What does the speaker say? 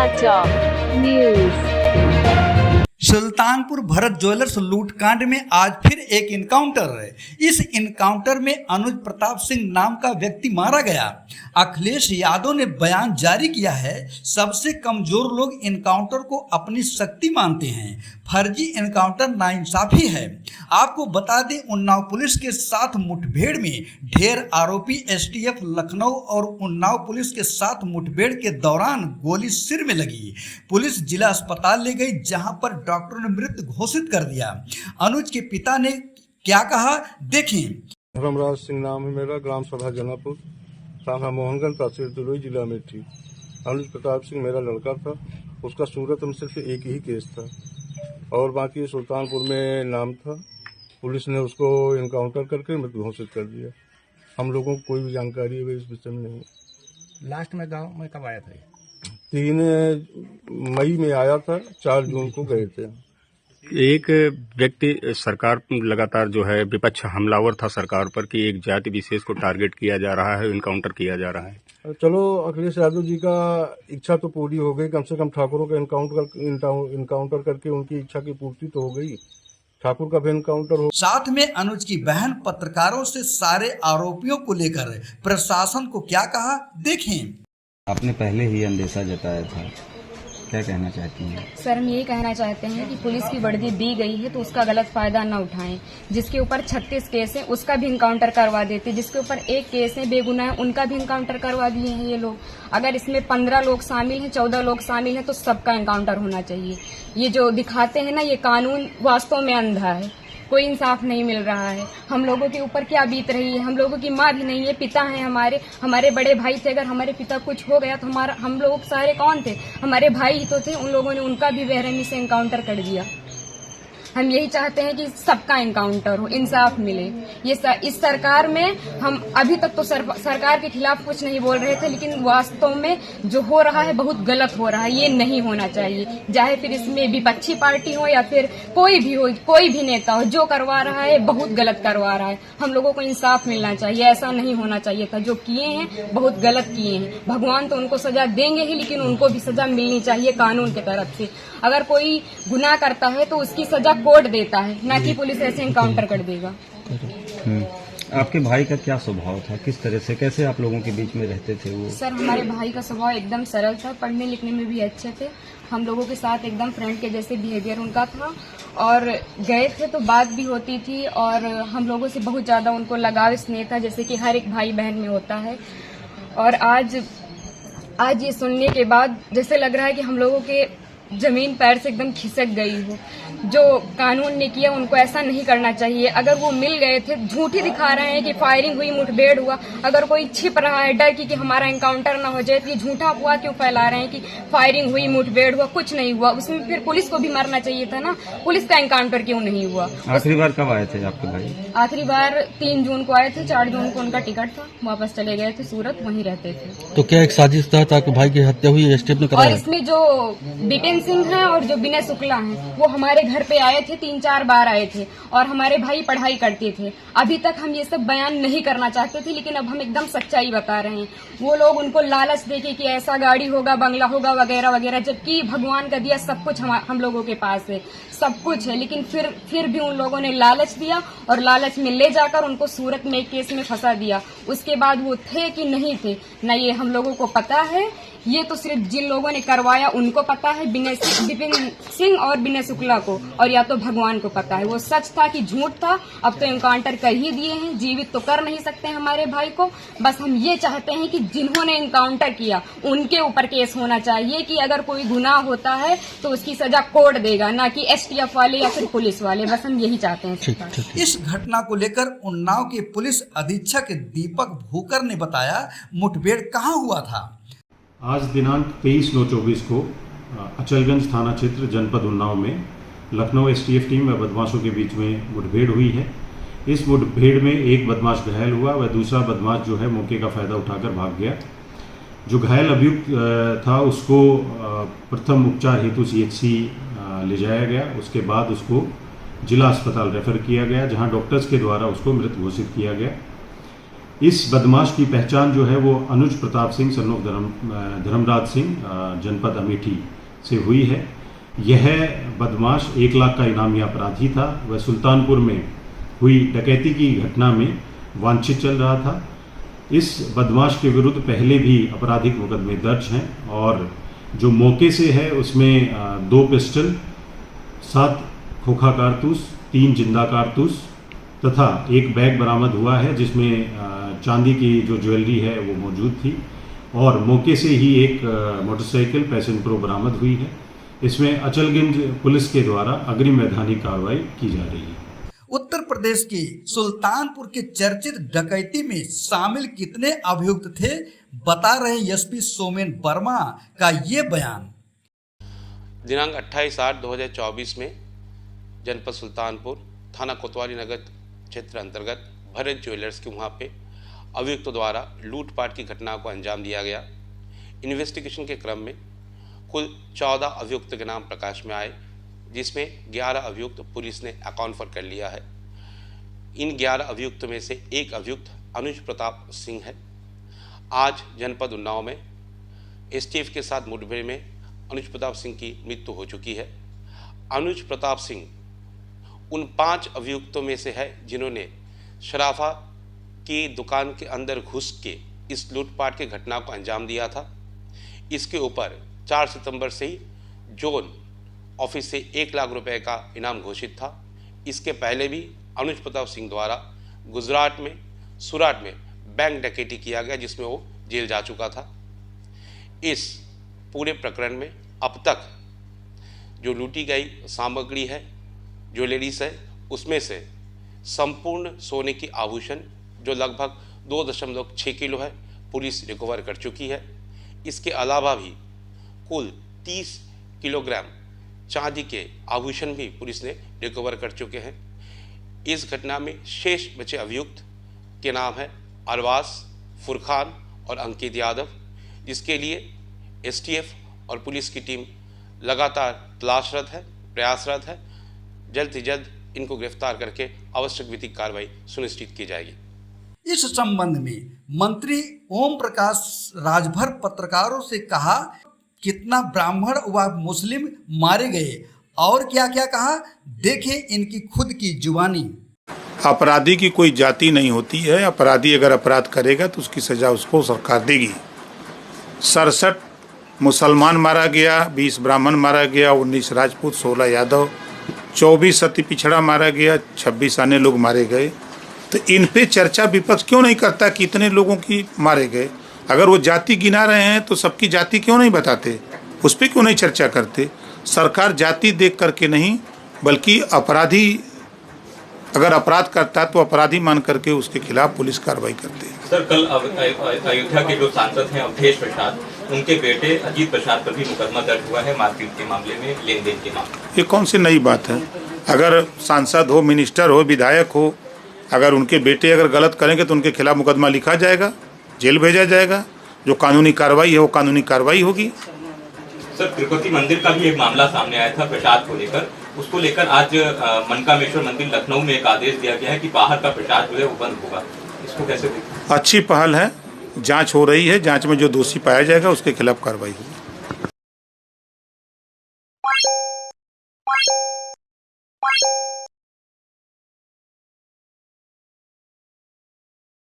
समाचार news. Sultanpur Bharat jewellers लूटकांड में आज फिर एक इनकाउंटर है। इस इनकाउंटर में अनुज प्रताप सिंह नाम का व्यक्ति मारा गया। अखिलेश यादव ने बयान जारी किया है, सबसे कमजोर लोग इनकाउंटर को अपनी शक्ति मानते हैं। फर्जी इनकाउंटर नाइंसाफी है। आपको बता दें, उन्नाव पुलिस के साथ मुठभेड़ में ढेर आरोपी एसटीएफ लखनऊ और उन्नाव पुलिस के साथ मुठभेड़ के दौरान गोली सिर में लगी। पुलिस जिला अस्पताल ले गई, जहां पर डॉक्टर ने मृत घोषित कर दिया। अनुज के पिता ने क्या कहा, देखें। धर्मराज सिंह नाम है मेरा, ग्राम सभा जनापुर, थाना मोहनगंज, तहसील तुलई, जिला अमेठी। अनुज प्रताप सिंह मेरा लड़का था। उसका सूरत में सिर्फ एक ही केस था और बाकी सुल्तानपुर में नाम था। पुलिस ने उसको इनकाउंटर करके मृत घोषित कर दिया। हम लोगों को कोई भी जानकारी है इस विषय में नहीं। लास्ट में गांव में कब आया था? 3 मई में आया था, 4 जून को गए थे। एक व्यक्ति सरकार लगातार जो है विपक्ष हमलावर था सरकार पर कि एक जाति विशेष को टारगेट किया जा रहा है, इनकाउंटर किया जा रहा है। चलो, अखिलेश यादव जी का इच्छा तो पूरी हो गई। कम से कम ठाकुरों का इनकाउंटर करके उनकी इच्छा की पूर्ति तो हो गई। ठाकुर का भी इनकाउंटर हो। साथ में अनुज की बहन पत्रकारों से सारे आरोपियों को लेकर प्रशासन को क्या कहा, देखें। आपने पहले ही अंदेशा जताया था, क्या कहना चाहती हैं? सर, हम यही कहना चाहते हैं कि पुलिस की वर्दी दी गई है तो उसका गलत फायदा न उठाएं। जिसके ऊपर 36 केस है उसका भी इनकाउंटर करवा देते, जिसके ऊपर 1 केस है बेगुनाह है उनका भी इनकाउंटर करवा दिए हैं ये लोग। अगर इसमें 15 लोग शामिल हैं, 14 लोग शामिल हैं तो सबका इनकाउंटर होना चाहिए। ये जो दिखाते हैं ना, ये कानून वास्तव में अंधा है, कोई इंसाफ नहीं मिल रहा है। हम लोगों के ऊपर क्या बीत रही है, हम लोगों की माँ भी नहीं है, पिता हैं हमारे बड़े भाई थे। अगर हमारे पिता कुछ हो गया तो हम लोग सारे कौन थे? हमारे भाई ही तो थे। उन लोगों ने उनका भी बेरहमी से इनकाउंटर कर दिया। हम यही चाहते हैं कि सबका इनकाउंटर हो, इंसाफ मिले। इस सरकार में हम अभी तक तो सरकार के खिलाफ कुछ नहीं बोल रहे थे, लेकिन वास्तव में जो हो रहा है बहुत गलत हो रहा है। ये नहीं होना चाहिए, चाहे फिर इसमें विपक्षी पार्टी हो या फिर कोई भी नेता हो, जो करवा रहा है बहुत गलत करवा रहा है। हम लोगों को इंसाफ मिलना चाहिए, ऐसा नहीं होना चाहिए था। जो किए हैं बहुत गलत किए हैं। भगवान तो उनको सजा देंगे ही, लेकिन उनको भी सजा मिलनी चाहिए कानून की तरफ से। अगर कोई गुनाह करता है तो उसकी सजा कोर्ट देता है, ना कि पुलिस ऐसे इनकाउंटर कर देगा। आपके भाई का क्या स्वभाव था, किस तरह से, कैसे आप लोगों के बीच में रहते थे वो? सर, हमारे भाई का स्वभाव एकदम सरल था, पढ़ने लिखने में भी अच्छे थे। हम लोगों के साथ एकदम फ्रेंड के जैसे बिहेवियर उनका था और गए थे तो बात भी होती थी और हम लोगों से बहुत ज्यादा उनको लगाव स्नेह था, जैसे कि हर एक भाई बहन में होता है। और आज ये सुनने के बाद जैसे लग रहा है कि हम लोगों के जमीन पैर से एकदम खिसक गई हो। जो कानून ने किया उनको ऐसा नहीं करना चाहिए। अगर वो मिल गए थे, झूठी दिखा रहे हैं कि फायरिंग हुई, मुठभेड़ हुआ। अगर कोई छिप रहा है डर की कि हमारा एनकाउंटर ना हो जाए, तो ये झूठा अफवाह क्यों फैला रहे हैं कि फायरिंग हुई, मुठभेड़ हुआ? कुछ नहीं हुआ। उसमें फिर पुलिस को भी मरना चाहिए था ना, पुलिस का एनकाउंटर क्यों नहीं हुआ? आखिरी बार कब आए थे आपके भाई? आखिरी बार 3 जून को आए थे, 4 जून को उनका टिकट था, वापस चले गए थे सूरत, वहीं रहते थे। तो क्या एक साजिश था ताकि भाई की हत्या हुई, एसटीएफ ने कराया? और इसमें जो बिपिन सिंह है और जो विनय शुक्ला हैं, वो हमारे घर पे आए थे, 3-4 बार आए थे और हमारे भाई पढ़ाई करते थे। अभी तक हम ये सब बयान नहीं करना चाहते थे, लेकिन अब हम एकदम सच्चाई बता रहे हैं। वो लोग उनको लालच देके कि ऐसा गाड़ी होगा, बंगला होगा वगैरह वगैरह, जबकि भगवान का दिया सब कुछ हम लोगों के पास है, सब कुछ है। लेकिन फिर भी उन लोगों ने लालच दिया और लालच में ले जाकर उनको सूरत में एक केस में फंसा दिया। उसके बाद वो थे कि नहीं थे न ये हम लोगों को पता है। ये तो सिर्फ जिन लोगों ने करवाया उनको पता है, विपिन सिंह और विनय शुक्ला को, और या तो भगवान को पता है वो सच था कि झूठ था। अब तो इनकाउंटर कर ही दिए हैं, जीवित तो कर नहीं सकते हमारे भाई को। बस हम ये चाहते हैं कि जिन्होंने इनकाउंटर किया उनके ऊपर केस होना चाहिए कि अगर कोई गुनाह होता है तो उसकी सजा कोर्ट देगा, ना कि एसटीएफ वाले या फिर पुलिस वाले। बस हम यही चाहते हैं। इस घटना को लेकर उन्नाव के पुलिस अधीक्षक दीपक भूकर ने बताया, मुठभेड़ कहाँ हुआ था। आज दिनांक 23/9/24 को अचलगंज थाना क्षेत्र जनपद उन्नाव में लखनऊ एसटीएफ टीम व बदमाशों के बीच में मुठभेड़ हुई है। इस मुठभेड़ में एक बदमाश घायल हुआ व दूसरा बदमाश जो है मौके का फायदा उठाकर भाग गया। जो घायल अभियुक्त था उसको प्रथम उपचार हेतु सीएचसी ले जाया गया। उसके बाद उसको जिला अस्पताल रेफर किया गया, जहां डॉक्टर्स के द्वारा उसको मृत घोषित किया गया। इस बदमाश की पहचान जो है वो अनुज प्रताप सिंह सन ऑफ धर्मराज सिंह जनपद अमेठी से हुई है। यह बदमाश 1 लाख का इनामी अपराधी था। वह सुल्तानपुर में हुई डकैती की घटना में वांछित चल रहा था। इस बदमाश के विरुद्ध पहले भी आपराधिक मुकदमे दर्ज हैं और जो मौके से है उसमें 2 पिस्टल, 7 खोखा कारतूस, 3 जिंदा कारतूस तथा एक बैग बरामद हुआ है जिसमें चांदी की जो ज्वेलरी है वो मौजूद थी और मौके से ही एक मोटरसाइकिल पैशन प्रो बरामद हुई है। इसमें अचलगंज पुलिस के द्वारा अग्रिम वैधानिक कार्रवाई की जा रही है। उत्तर प्रदेश के सुल्तानपुर के चर्चित डकैती में शामिल कितने अभियुक्त थे, बता रहे एसपी सोमेन वर्मा का ये बयान। दिनांक 28/8/2024 में जनपद सुल्तानपुर थाना कोतवाली नगर क्षेत्र अंतर्गत भरत ज्वेलर्स के वहाँ पे अभियुक्तों द्वारा लूटपाट की घटना को अंजाम दिया गया। इन्वेस्टिगेशन के क्रम में कुल 14 अभियुक्त के नाम प्रकाश में आए, जिसमें 11 अभियुक्त पुलिस ने अकाउंट फॉर कर लिया है। इन 11 अभियुक्त में से एक अभियुक्त अनुज प्रताप सिंह है। आज जनपद उन्नाव में एसटीएफ के साथ मुठभेड़ में अनुज प्रताप सिंह की मृत्यु हो चुकी है। अनुज प्रताप सिंह उन 5 अभियुक्तों में से है जिन्होंने शराफा की दुकान के अंदर घुस के इस लूटपाट की घटना को अंजाम दिया था। इसके ऊपर 4 सितंबर से ही जोन ऑफिस से 1 लाख रुपए का इनाम घोषित था। इसके पहले भी अनुज प्रताप सिंह द्वारा गुजरात में सूरत में बैंक डकैती किया गया जिसमें वो जेल जा चुका था। इस पूरे प्रकरण में अब तक जो लूटी गई सामग्री है, ज्वेलरीज है, उसमें से संपूर्ण सोने की आभूषण जो लगभग 2.6 किलो है पुलिस रिकवर कर चुकी है। इसके अलावा भी कुल 30 किलोग्राम चांदी के आभूषण भी पुलिस ने रिकवर कर चुके हैं। इस घटना में शेष बचे अभियुक्त के नाम है अरवास, फुरखान और अंकित यादव, जिसके लिए एसटीएफ और पुलिस की टीम लगातार तलाशरत है, प्रयासरत है। जल्द से जल्द इनको गिरफ्तार करके आवश्यक विधिक कार्रवाई सुनिश्चित की जाएगी। इस संबंध में मंत्री ओम प्रकाश राजभर पत्रकारों से कहा, कितना ब्राह्मण व मुस्लिम मारे गए और क्या क्या कहा, देखें इनकी खुद की जुबानी। अपराधी की कोई जाति नहीं होती है। अपराधी अगर अपराध करेगा तो उसकी सजा उसको सरकार देगी। 67 मुसलमान मारा गया, 20 ब्राह्मण मारा गया, 19 राजपूत, 16 यादव, 24 अति पिछड़ा मारा गया, 26 अन्य लोग मारे गए। तो इन पे चर्चा विपक्ष क्यों नहीं करता कि इतने लोगों की मारे गए? अगर वो जाति गिना रहे हैं तो सबकी जाति क्यों नहीं बताते, उस पर क्यों नहीं चर्चा करते? सरकार जाति देख करके नहीं बल्कि अपराधी अगर अपराध करता है तो अपराधी मान करके उसके खिलाफ पुलिस कार्रवाई करते हैं। सर, कल अयोध्या के जो सांसद हैं अवधेश प्रसाद, उनके बेटे अजीत प्रसाद पर भी मुकदमा दर्ज हुआ है मारपीट के मामले में, लेन देन के मामले। ये कौन सी नई बात है? अगर सांसद हो, मिनिस्टर हो, विधायक हो, अगर उनके बेटे अगर गलत करेंगे तो उनके खिलाफ मुकदमा लिखा जाएगा, जेल भेजा जाएगा। जो कानूनी कार्रवाई है वो कानूनी कार्रवाई होगी। सर, तिरुपति मंदिर का भी एक मामला सामने आया था प्रसाद को लेकर। उसको लेकर आज मनकामेश्वर मंदिर लखनऊ में एक आदेश दिया गया है कि बाहर का प्रसाद जो है वो बंद होगा। इसको कैसे देखते हैं? अच्छी पहल है, जांच हो रही है, जांच में जो दोषी पाया जाएगा उसके खिलाफ कार्रवाई होगी।